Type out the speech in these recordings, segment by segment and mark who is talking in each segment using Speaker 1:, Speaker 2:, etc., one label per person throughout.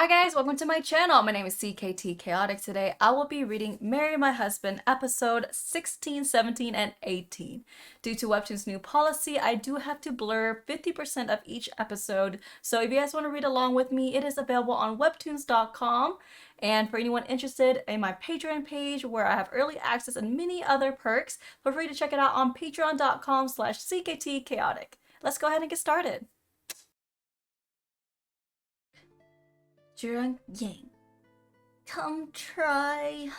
Speaker 1: Hi guys, welcome to my channel. My name is CKT Chaotic. Today I will be reading Marry My Husband episode 16, 17, and 18. Due to Webtoon's new policy, I do have to blur 50% of each episode. So if you guys want to read along with me, it is available on webtoons.com. And for anyone interested in my Patreon page where I have early access and many other perks, feel free to check it out on patreon.com/CKT Chaotic. Let's go ahead and get started. Jiwon Yang. Come try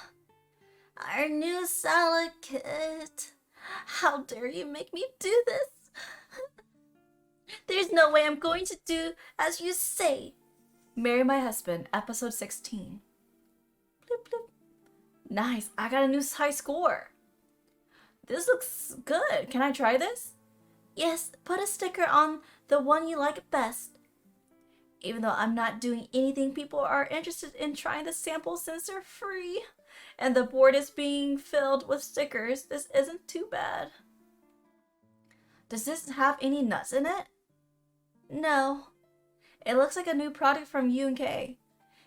Speaker 1: our new salad kit. How dare you make me do this? There's no way I'm going to do as you say. Marry My Husband, episode 16. Bloop, bloop. Nice, I got a new high score. This looks good. Can I try this? Yes, put a sticker on the one you like best. Even though I'm not doing anything, people are interested in trying the samples since they're free. And the board is being filled with stickers. This isn't too bad. Does this have any nuts in it? No. It looks like a new product from U&K.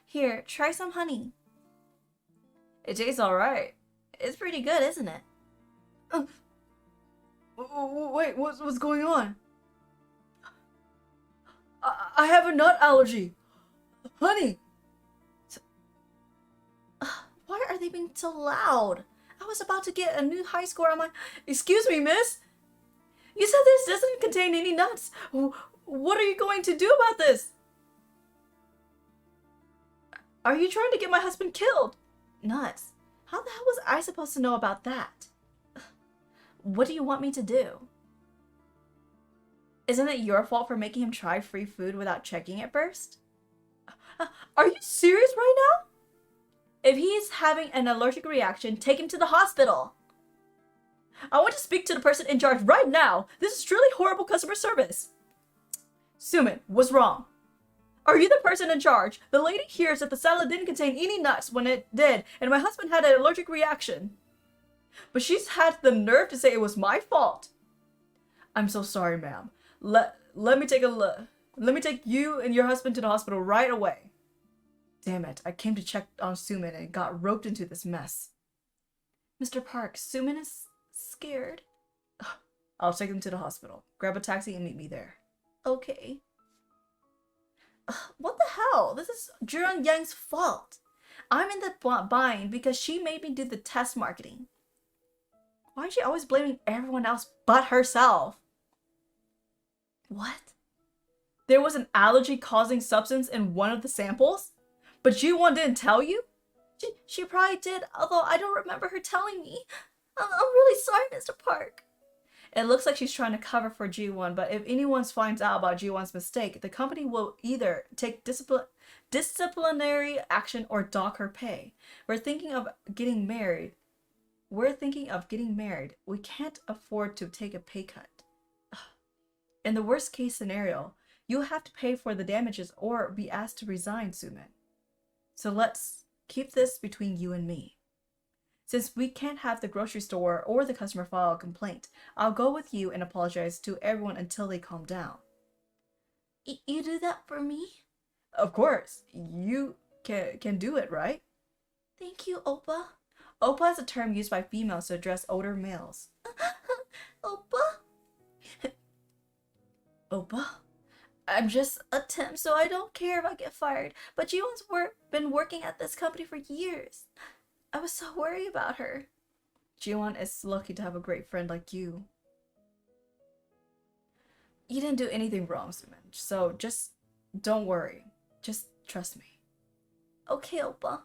Speaker 1: Here, try some honey. It tastes alright. It's pretty good, isn't it? Wait, what's going on? I have a nut allergy. Honey! Why are they being so loud? I was about to get a new high score on my... Excuse me, miss? You said this doesn't contain any nuts. What are you going to do about this? Are you trying to get my husband killed? Nuts? How the hell was I supposed to know about that? What do you want me to do? Isn't it your fault for making him try free food without checking it first? Are you serious right now? If he's having an allergic reaction, take him to the hospital. I want to speak to the person in charge right now. This is truly horrible customer service. Sumin, what's wrong? Are you the person in charge? The lady hears that the salad didn't contain any nuts when it did, and my husband had an allergic reaction. But she's had the nerve to say it was my fault. I'm so sorry, ma'am. Let me take you and your husband to the hospital right away. Damn it, I came to check on Sumin and got roped into this mess. Mr. Park, Sumin is scared. I'll take him to the hospital. Grab a taxi and meet me there. Okay. What the hell? This is Jiwon Yang's fault. I'm in the bind because she made me do the test marketing. Why is she always blaming everyone else but herself? What? There was an allergy-causing substance in one of the samples? But Jiwon didn't tell you? She probably did, although I don't remember her telling me. I'm really sorry, Mr. Park. It looks like she's trying to cover for Jiwon, but if anyone finds out about Jiwon's mistake, the company will either take disciplinary action or dock her pay. We're thinking of getting married. We can't afford to take a pay cut. In the worst case scenario, you'll have to pay for the damages or be asked to resign, Sumin. So let's keep this between you and me. Since we can't have the grocery store or the customer file a complaint, I'll go with you and apologize to everyone until they calm down. You do that for me? Of course. You can do it, right? Thank you, Oppa. Oppa is a term used by females to address older males. Oppa? Oppa? I'm just a temp, so I don't care if I get fired. But Jiwon's been working at this company for years. I was so worried about her. Jiwon is lucky to have a great friend like you. You didn't do anything wrong, Sumin, so just don't worry. Just trust me. Okay, Oppa.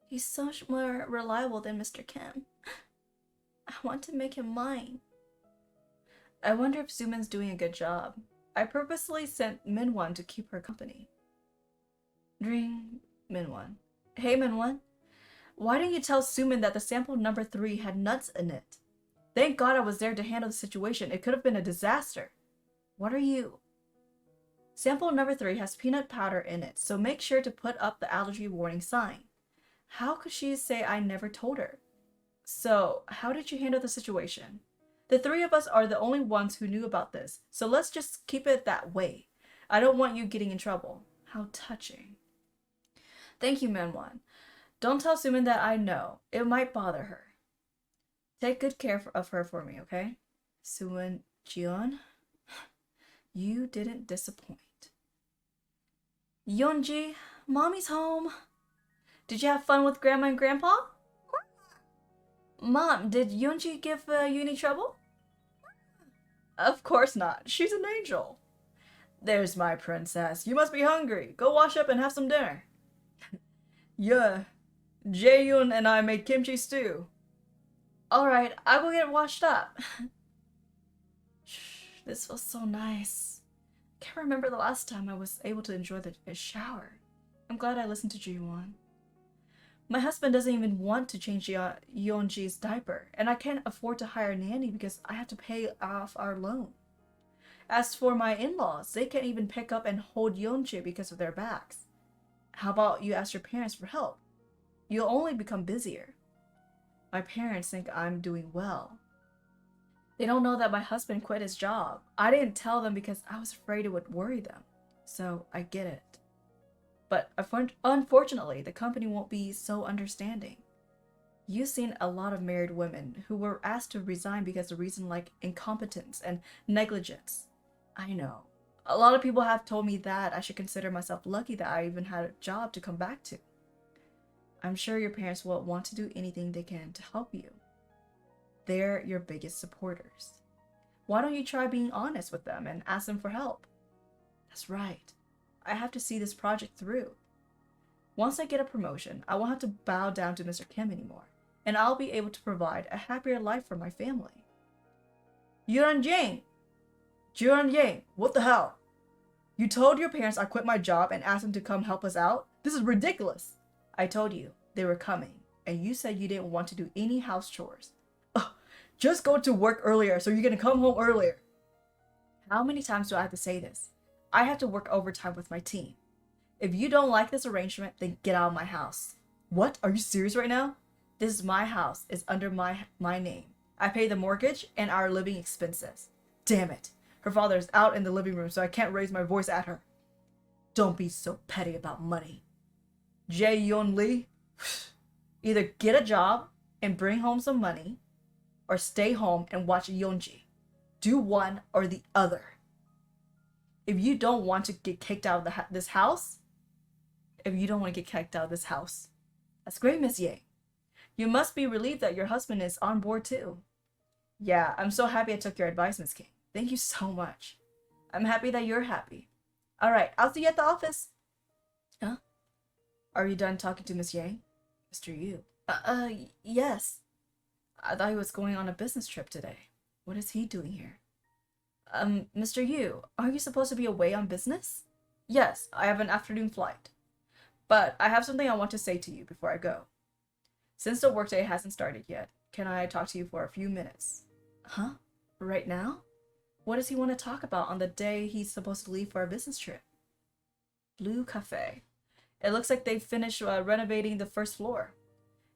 Speaker 1: He's so much more reliable than Mr. Kim. I want to make him mine. I wonder if Sumin's doing a good job. I purposely sent Minwon to keep her company. Ring Minwon. Hey Minwon. Why didn't you tell Sumin that the sample number 3 had nuts in it? Thank God I was there to handle the situation. It could have been a disaster. What are you? Sample number 3 has peanut powder in it, so make sure to put up the allergy warning sign. How could she say I never told her? So, how did you handle the situation? The 3 of us are the only ones who knew about this, so let's just keep it that way. I don't want you getting in trouble.
Speaker 2: How touching. Thank you, Manwan. Don't tell Sumin that I know. It might bother her. Take good care of her for me, okay? Sumin, Jiwon, you didn't disappoint. Yeonji, Mommy's home. Did you have fun with Grandma and Grandpa? Mom, did Yeonji give you any trouble? Of course not. She's an angel. There's my princess. You must be hungry. Go wash up and have some dinner. Yeah. Jae-yoon and I made kimchi stew. Alright, I will get washed up. This feels so nice. I can't remember the last time I was able to enjoy a shower. I'm glad I listened to Jiwon. My husband doesn't even want to change Yeonji's diaper, and I can't afford to hire a nanny because I have to pay off our loan. As for my in-laws, they can't even pick up and hold Yeonji because of their backs. How about you ask your parents for help? You'll only become busier. My parents think I'm doing well. They don't know that my husband quit his job. I didn't tell them because I was afraid it would worry them. So I get it. But unfortunately, the company won't be so understanding. You've seen a lot of married women who were asked to resign because of reasons like incompetence and negligence. I know. A lot of people have told me that I should consider myself lucky that I even had a job to come back to. I'm sure your parents will want to do anything they can to help you. They're your biggest supporters. Why don't you try being honest with them and ask them for help? That's right. I have to see this project through. Once I get a promotion, I won't have to bow down to Mr. Kim anymore, and I'll be able to provide a happier life for my family. Yuran-jang! Jiran-yang, what the hell? You told your parents I quit my job and asked them to come help us out? This is ridiculous! I told you they were coming, and you said you didn't want to do any house chores. Ugh, just go to work earlier so you're gonna come home earlier. How many times do I have to say this? I have to work overtime with my team. If you don't like this arrangement, then get out of my house. What? Are you serious right now? This is my house. It's under my name. I pay the mortgage and our living expenses. Damn it. Her father is out in the living room, so I can't raise my voice at her. Don't be so petty about money. Jae-yoon Lee, either get a job and bring home some money, or stay home and watch Yeonji. Do one or the other. If you don't want to get kicked out of this house, that's great, Miss Yang. You must be relieved that your husband is on board too. Yeah, I'm so happy I took your advice, Miss King. Thank you so much. I'm happy that you're happy. Alright, I'll see you at the office. Huh? Are you done talking to Miss Yang? Mr. Yu. Yes. I thought he was going on a business trip today. What is he doing here? Mr. Yu, aren't you supposed to be away on business? Yes, I have an afternoon flight. But I have something I want to say to you before I go. Since the workday hasn't started yet, can I talk to you for a few minutes? Huh? Right now? What does he want to talk about on the day he's supposed to leave for a business trip? Blue Cafe. It looks like they've finished renovating the first floor.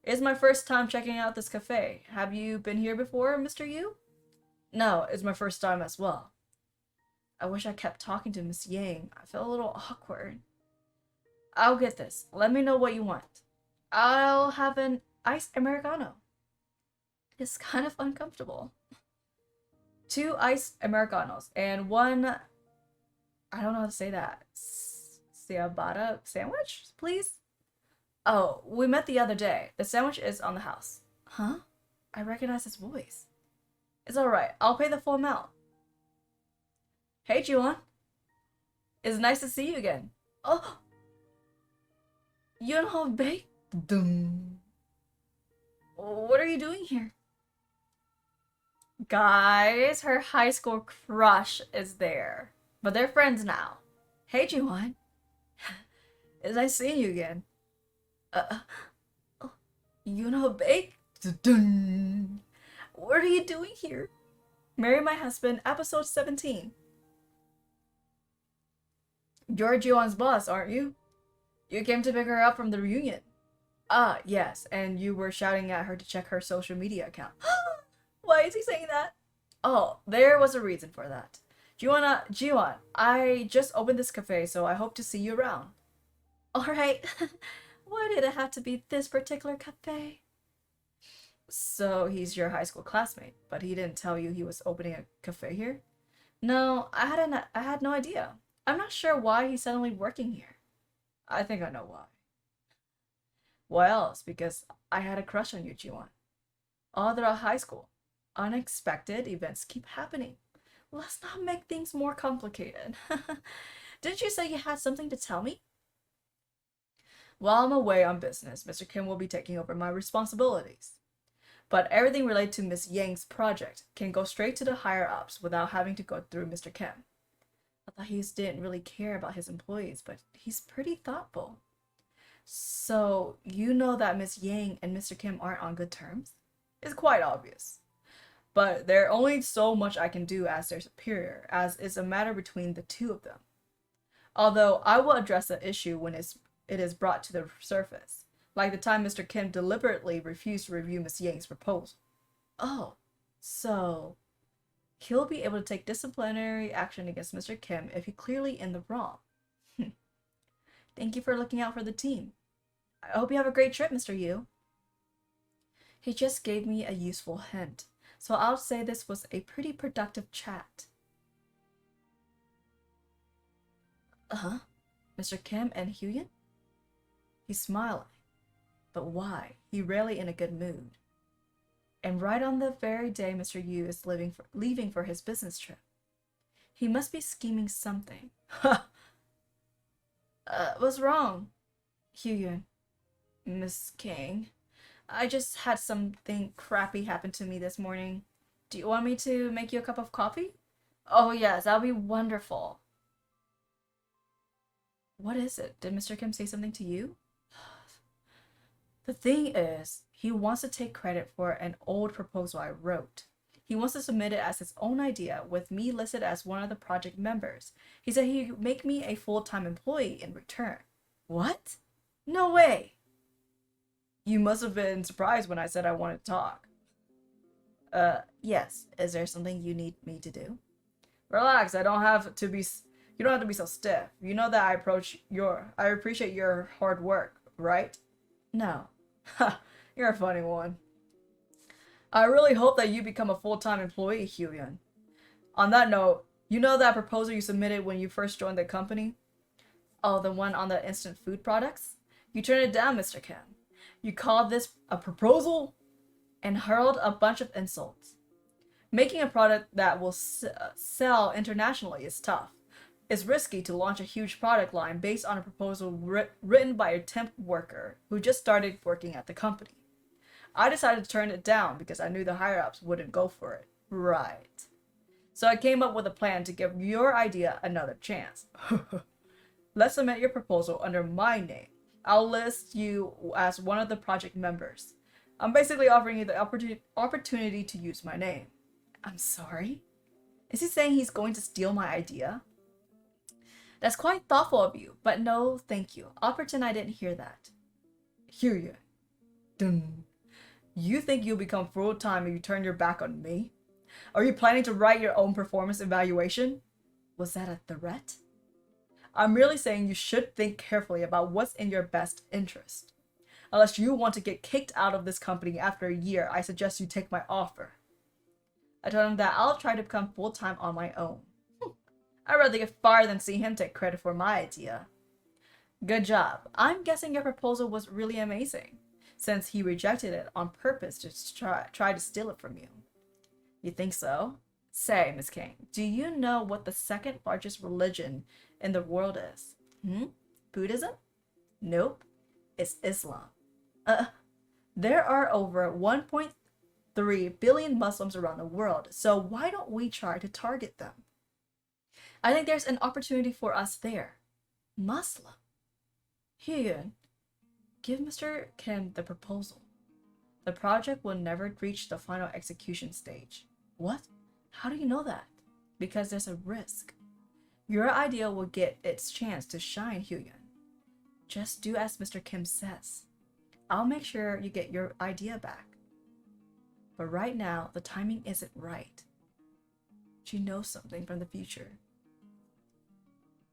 Speaker 2: It's my first time checking out this cafe. Have you been here before, Mr. Yu? No, it's my first time as well. I wish I kept talking to Miss Yang. I feel a little awkward. I'll get this. Let me know what you want. I'll have an iced Americano. It's kind of uncomfortable. 2 iced Americanos and 1, I don't know how to say that, ciabatta sandwich, please? Oh, we met the other day. The sandwich is on the house. Huh? I recognize his voice. It's alright. I'll pay the full amount. Hey, Jiwon. It's nice to see you again. Oh! Yunho Bae? Dum. What are you doing here? Guys, her high school crush is there. But they're friends now. Hey, Jiwon. It's nice seeing you again. Yunho Bae? Dun. What are you doing here? Marry My Husband, episode 17. You're Jiwon's boss, aren't you? You came to pick her up from the reunion. Ah, yes, and you were shouting at her to check her social media account. Why is he saying that? Oh, there was a reason for that. Jiwon, I just opened this cafe, so I hope to see you around.
Speaker 1: Alright. Why did it have to be this particular cafe?
Speaker 2: So he's your high school classmate, but he didn't tell you he was opening a cafe here? No, I had no idea. I'm not sure why he's suddenly working here. I think I know why. Why else? Because I had a crush on you, Jiwon. All throughout high school. Unexpected events keep happening. Let's not make things more complicated. Didn't you say you had something to tell me? While I'm away on business, Mr. Kim will be taking over my responsibilities. But everything related to Miss Yang's project can go straight to the higher ups without having to go through Mr. Kim. I thought he didn't really care about his employees, but he's pretty thoughtful. So, you know that Miss Yang and Mr. Kim aren't on good terms? It's quite obvious. But there's only so much I can do as their superior, as it's a matter between the two of them. Although I will address the issue when it is brought to the surface, like the time Mr. Kim deliberately refused to review Miss Yang's proposal. Oh, so he'll be able to take disciplinary action against Mr. Kim if he's clearly in the wrong. Thank you for looking out for the team. I hope you have a great trip, Mr. Yu. He just gave me a useful hint, so I'll say this was a pretty productive chat. Uh-huh. Mr. Kim and Hyun? He's smiling. But why? He's rarely in a good mood. And right on the very day Mr. Yu is leaving for his business trip. He must be scheming something. What's wrong? Hyun. Miss King. I just had something crappy happen to me this morning. Do you want me to make you a cup of coffee? Oh yes, that'll be wonderful. What is it? Did Mr. Kim say something to you? The thing is, he wants to take credit for an old proposal I wrote. He wants to submit it as his own idea, with me listed as one of the project members. He said he'd make me a full-time employee in return. What? No way! You must have been surprised when I said I wanted to talk. Yes. Is there something you need me to do? Relax, you don't have to be so stiff. You know that I appreciate your hard work, right? No. Ha, you're a funny one. I really hope that you become a full-time employee, Hyun. On that note, you know that proposal you submitted when you first joined the company? Oh, the one on the instant food products? You turned it down, Mr. Kim. You called this a proposal? And hurled a bunch of insults. Making a product that will sell internationally is tough. It's risky to launch a huge product line based on a proposal written by a temp worker who just started working at the company. I decided to turn it down because I knew the higher-ups wouldn't go for it. Right. So I came up with a plan to give your idea another chance. Let's submit your proposal under my name. I'll list you as one of the project members. I'm basically offering you the opportunity to use my name. I'm sorry? Is he saying he's going to steal my idea? That's quite thoughtful of you, but no, thank you. I'll pretend I didn't hear that. Hear you. Dun. You think you'll become full-time if you turn your back on me? Are you planning to write your own performance evaluation? Was that a threat? I'm merely saying you should think carefully about what's in your best interest. Unless you want to get kicked out of this company after a year, I suggest you take my offer. I told him that I'll try to become full-time on my own. I'd rather get fired than see him take credit for my idea. Good job. I'm guessing your proposal was really amazing, since he rejected it on purpose to try to steal it from you. You think so? Say, Miss King, do you know what the second largest religion in the world is? Buddhism? Nope. It's Islam. There are over 1.3 billion Muslims around the world, so why don't we try to target them? I think there's an opportunity for us there. Muslim? Hyun, give Mr. Kim the proposal. The project will never reach the final execution stage. What? How do you know that? Because there's a risk. Your idea will get its chance to shine, Hyun. Just do as Mr. Kim says. I'll make sure you get your idea back. But right now, the timing isn't right. She knows something from the future.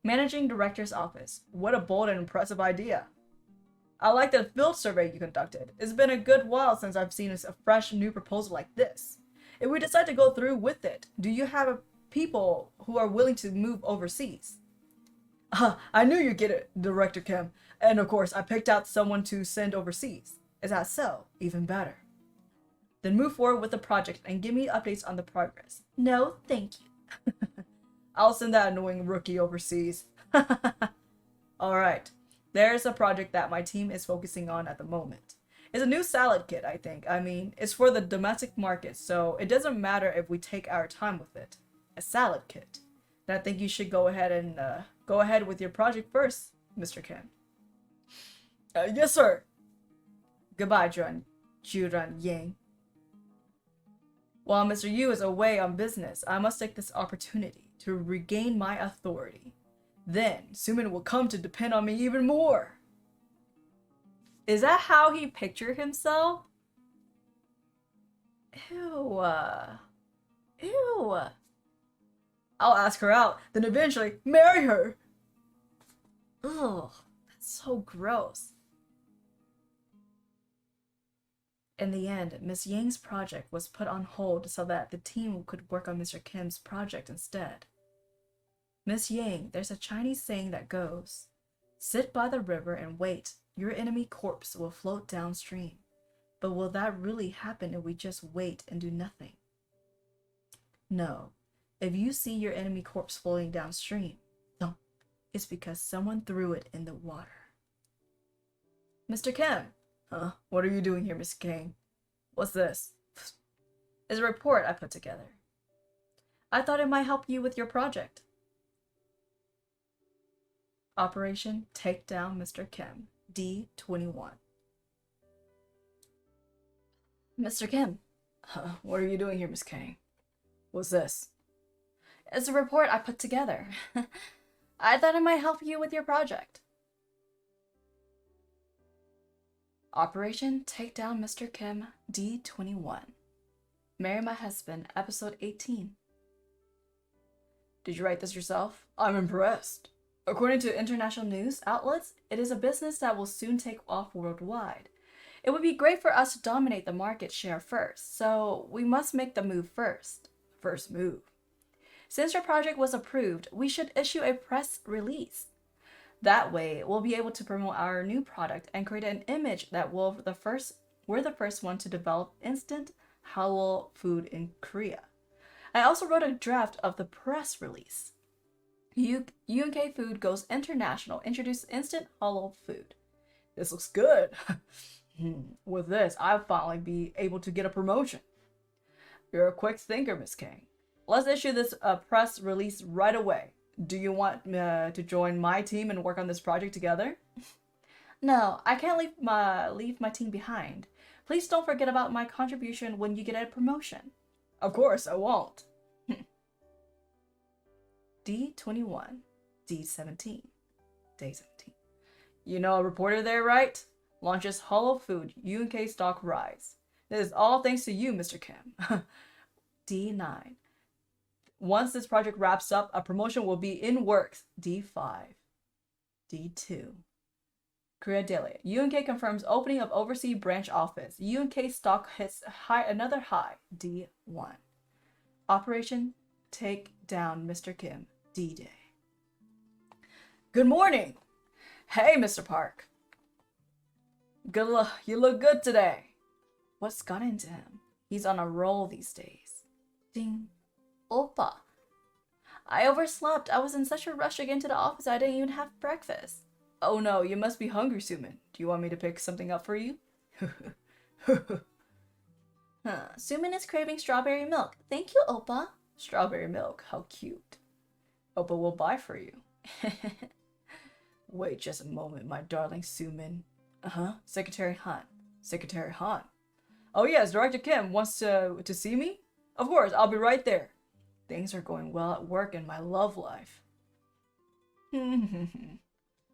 Speaker 2: Managing Director's Office. What a bold and impressive idea. I like the field survey you conducted. It's been a good while since I've seen a fresh new proposal like this. If we decide to go through with it, do you have people who are willing to move overseas? I knew you'd get it, Director Kim. And of course, I picked out someone to send overseas. Is that so? Even better. Then move forward with the project and give me updates on the progress.
Speaker 1: No, thank you.
Speaker 2: I'll send that annoying rookie overseas. Alright, there's a project that my team is focusing on at the moment. It's a new salad kit, I think. I mean, it's for the domestic market, so it doesn't matter if we take our time with it. A salad kit. Then I think you should go ahead with your project first, Mr. Kim. Yes, sir. Goodbye, Juran Yang. While Mr. Yu is away on business, I must take this opportunity to regain my authority. Then, Sumin will come to depend on me even more. Is that how he pictured himself? Ew. Ew. I'll ask her out, then eventually marry her. Ugh, that's so gross. In the end, Miss Yang's project was put on hold so that the team could work on Mr. Kim's project instead. Miss Yang, there's a Chinese saying that goes, "Sit by the river and wait. Your enemy corpse will float downstream." But will that really happen if we just wait and do nothing? No. If you see your enemy corpse floating downstream, no, it's because someone threw it in the water. Mr. Kim. Huh? What are you doing here, Miss Kang? What's this? It's a report I put together. I thought it might help you with your project. Operation Take Down Mr. Kim, D21. Mr. Kim. What are you doing here, Miss Kang? What's this? It's a report I put together. I thought it might help you with your project. Operation Take Down Mr. Kim, D21. Marry My Husband, Episode 18. Did you write this yourself? I'm impressed. According to international news outlets, it is a business that will soon take off worldwide. It would be great for us to dominate the market share first, so we must make the move first. First move. Since your project was approved, we should issue a press release. That way, we'll be able to promote our new product and create an image that we're the first one to develop instant halal food in Korea. I also wrote a draft of the press release. UNK Food goes international, introduce instant halal food. This looks good. With this, I'll finally be able to get a promotion. You're a quick thinker, Miss Kang. Let's issue this press release right away. Do you want to join my team and work on this project together? No, I can't leave my team behind. Please don't forget about my contribution when you get a promotion. Of course, I won't. D21, D17, Day 17. You know a reporter there, right? Launches hollow food, UNK stock rise. This is all thanks to you, Mr. Kim. D9. Once this project wraps up, a promotion will be in works. D5. D2. Korea Daily. UNK confirms opening of overseas branch office. UNK stock hits another high. D1. Operation Take Down Mr. Kim. D-Day. Good morning. Hey, Mr. Park. You look good today. What's got into him? He's on a roll these days. Ding. Oppa. I overslept. I was in such a rush to get into the office I didn't even have breakfast. Oh no, you must be hungry, Sumin. Do you want me to pick something up for you? Sumin is craving strawberry milk. Thank you, Oppa. Strawberry milk, how cute. Oppa will buy for you. Wait just a moment, my darling Sumin. Secretary Han. Secretary Han. Oh yes, Director Kim wants to see me? Of course, I'll be right there. Things are going well at work and my love life.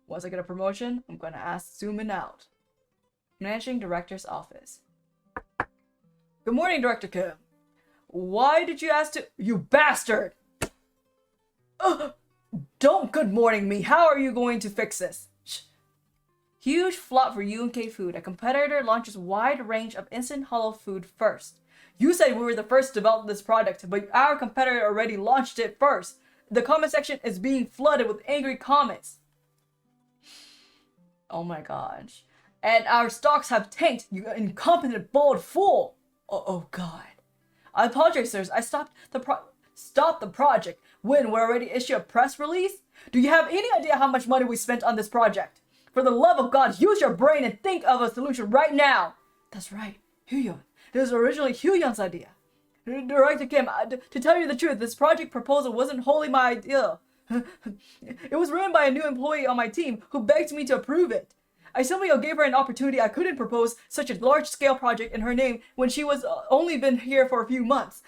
Speaker 2: Once I get a promotion, I'm gonna ask Sumin out. Managing Director's Office. Good morning, Director Kim. Why did you ask to— You bastard! Don't good morning me. How are you going to fix this? Huge flop for UNK Food. A competitor launches wide range of instant hollow food first. You said we were the first to develop this product, but our competitor already launched it first. The comment section is being flooded with angry comments. Oh my gosh. And our stocks have tanked, you incompetent bald fool. Oh god. I apologize, sirs. I stopped the project when we already issued a press release. Do you have any idea how much money we spent on this project? For the love of God, use your brain and think of a solution right now. That's right, Hyun. It was originally Hyun's idea. Director Kim, to tell you the truth, this project proposal wasn't wholly my idea. It was written by a new employee on my team who begged me to approve it. I simply gave her an opportunity. I couldn't propose such a large-scale project in her name when she was only been here for a few months.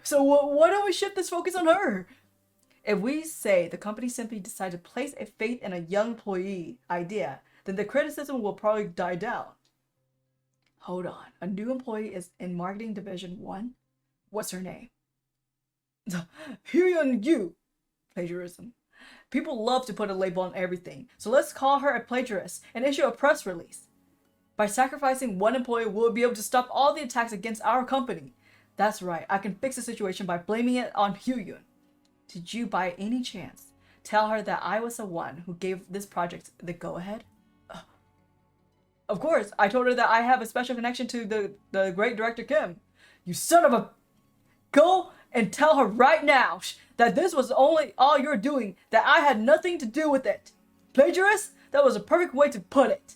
Speaker 2: So why don't we shift this focus on her? If we say the company simply decided to place a faith in a young employee idea, then the criticism will probably die down. Hold on. A new employee is in Marketing Division 1? What's her name? Hyun Yu. Plagiarism. People love to put a label on everything, so let's call her a plagiarist and issue a press release. By sacrificing one employee, we'll be able to stop all the attacks against our company. That's right, I can fix the situation by blaming it on Hyun. Did you, by any chance, tell her that I was the one who gave this project the go-ahead? Of course, I told her that I have a special connection to the great director Kim. You son of a... Go and tell her right now that this was only all you're doing, that I had nothing to do with it. Plagiarist? That was a perfect way to put it.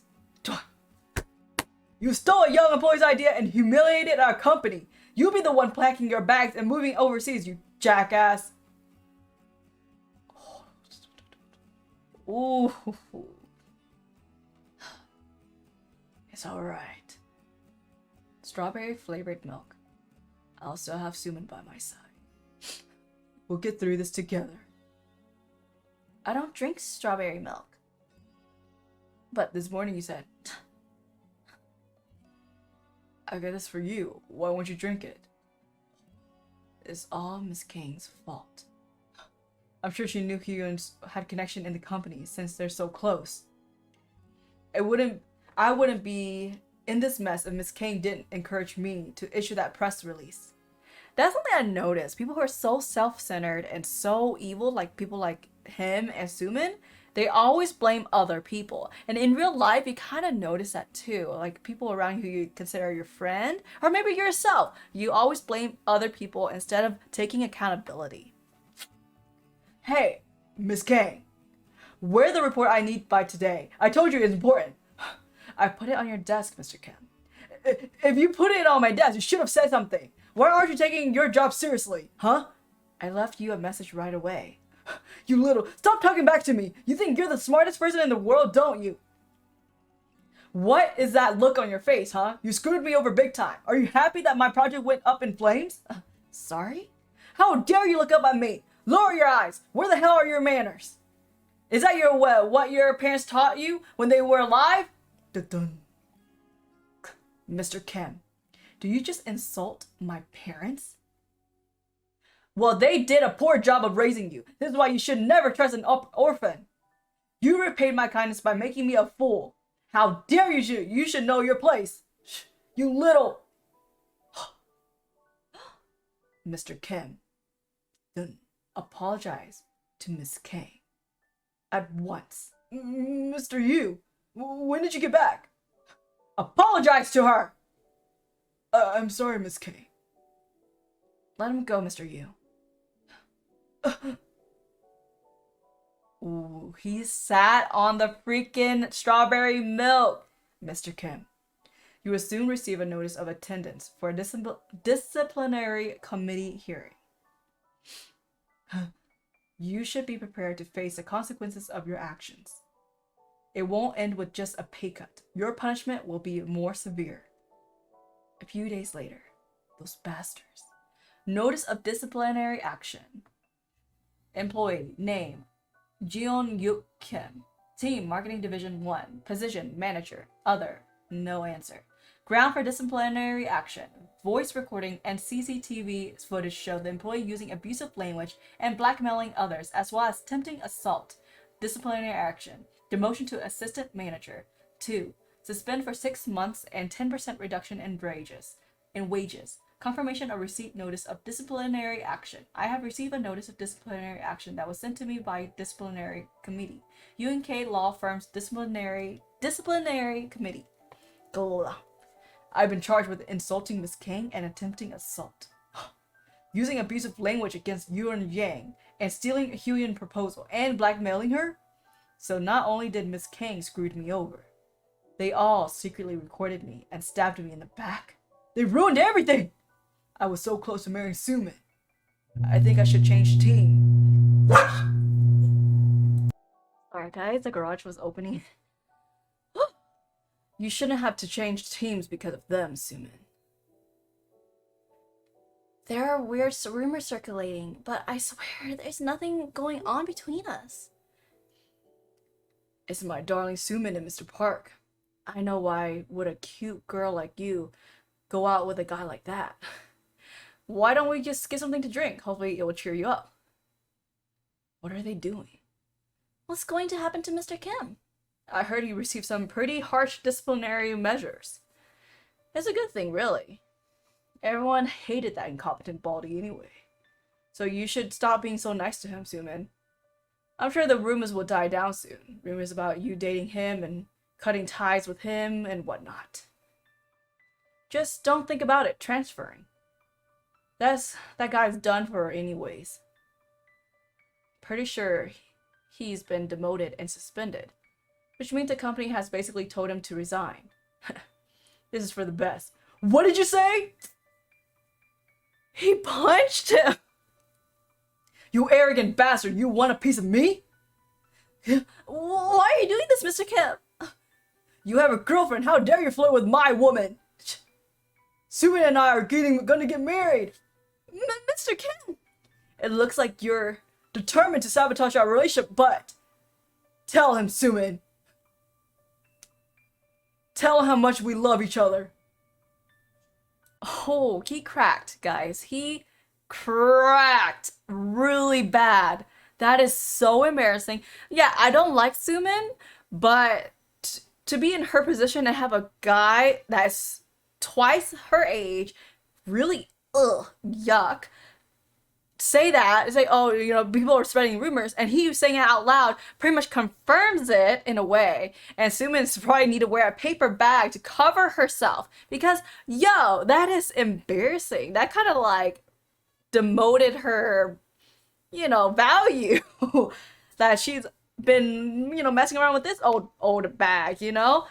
Speaker 2: You stole a young employee's idea and humiliated our company. You be the one packing your bags and moving overseas, you jackass. Ooh. It's alright. Strawberry flavored milk. I'll still have Suman by my side. We'll get through this together. I don't drink strawberry milk. But this morning you said, I got this for you. Why won't you drink it? It's all Miss Kang's fault. I'm sure she knew Hyun had connection in the company since they're so close. I wouldn't be in this mess if Miss Kang didn't encourage me to issue that press release. That's something I noticed. People who are so self-centered and so evil, like people like him and Suman, they always blame other people. And in real life, you kind of notice that too. Like people around who you consider your friend, or maybe yourself. You always blame other people instead of taking accountability. Hey, Miss Kang, where's the report I need by today? I told you it's important. I put it on your desk, Mr. Kim. If you put it on my desk, you should have said something. Why aren't you taking your job seriously, huh? I left you a message right away. You little... Stop talking back to me. You think you're the smartest person in the world, don't you? What is that look on your face, huh? You screwed me over big time. Are you happy that my project went up in flames? Sorry? How dare you look up at me? Lower your eyes. Where the hell are your manners? Is that your what your parents taught you when they were alive? Dun-dun. Mr. Kim, do you just insult my parents? Well, they did a poor job of raising you. This is why you should never trust an orphan. You repaid my kindness by making me a fool. How dare you? You should know your place. You little... Mr. Kim, then apologize to Miss Kang. At once. Mr. Yu, when did you get back? Apologize to her! I'm sorry, Miss Kang. Let him go, Mr. Yu. Ooh, he sat on the freaking strawberry milk. Mr. Kim, you will soon receive a notice of attendance for a disciplinary committee hearing. You should be prepared to face the consequences of your actions. It won't end with just a pay cut. Your punishment will be more severe. A few days later, those bastards. Notice of disciplinary action. Employee name Jiwon Yuk Kim. Team Marketing Division 1. Position Manager. Other. No answer. Ground for disciplinary action. Voice recording and CCTV footage show the employee using abusive language and blackmailing others, as well as attempting assault. Disciplinary action. Demotion to assistant manager. 2. Suspend for 6 months and 10% reduction in wages. Confirmation of receipt notice of disciplinary action. I have received a notice of disciplinary action that was sent to me by disciplinary committee. UNK law firm's disciplinary committee. Gola. I've been charged with insulting Miss King and attempting assault. Using abusive language against Yuan Yang and stealing a Huion proposal and blackmailing her? So not only did Miss King screw me over, they all secretly recorded me and stabbed me in the back. They ruined everything! I was so close to marrying Sumin. I think I should change team. Alright guys, the garage was opening. You shouldn't have to change teams because of them, Sumin.
Speaker 1: There are weird rumors circulating, but I swear there's nothing going on between us.
Speaker 2: It's my darling Sumin and Mr. Park. I know why would a cute girl like you go out with a guy like that. Why don't we just get something to drink? Hopefully it will cheer you up. What are they doing?
Speaker 1: What's going to happen to Mr. Kim?
Speaker 2: I heard he received some pretty harsh disciplinary measures. It's a good thing, really. Everyone hated that incompetent baldy anyway. So you should stop being so nice to him, Sumin. I'm sure the rumors will die down soon. Rumors about you dating him and cutting ties with him and whatnot. Just don't think about it transferring. That guy's done for her anyways. Pretty sure he's been demoted and suspended, which means the company has basically told him to resign. This is for the best. What did you say? He punched him! You arrogant bastard, you want a piece of me?
Speaker 1: Why are you doing this, Mr. Kim?
Speaker 2: You have a girlfriend, how dare you flirt with my woman? Sumin and I are gonna get married.
Speaker 1: Mr. Kim!
Speaker 2: It looks like you're determined to sabotage our relationship, but tell him, Sumin. Tell him how much we love each other. Oh, he cracked, guys. He cracked really bad. That is so embarrassing. Yeah, I don't like Sumin, but to be in her position and have a guy that's twice her age, really, yuck, say that, say, oh, you know, people are spreading rumors, and he saying it out loud pretty much confirms it in a way. And Sumin's probably need to wear a paper bag to cover herself because, yo, that is embarrassing. That kind of like demoted her, you know, value that she's been, you know, messing around with this old bag, you know.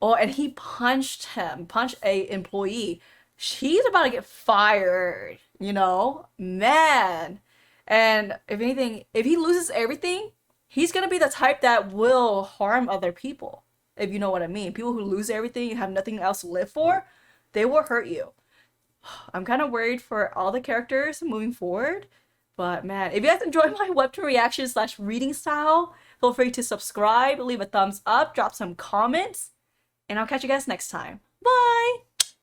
Speaker 2: Oh, and he punched a employee. She's about to get fired, you know, man. And if anything, if he loses everything, he's gonna be the type that will harm other people, if you know what I mean. People who lose everything and have nothing else to live for, they will hurt you. I'm kind of worried for all the characters moving forward, but man, if you guys enjoyed my webtoon reaction / reading style, feel free to subscribe, leave a thumbs up, drop some comments, and I'll catch you guys next time. Bye!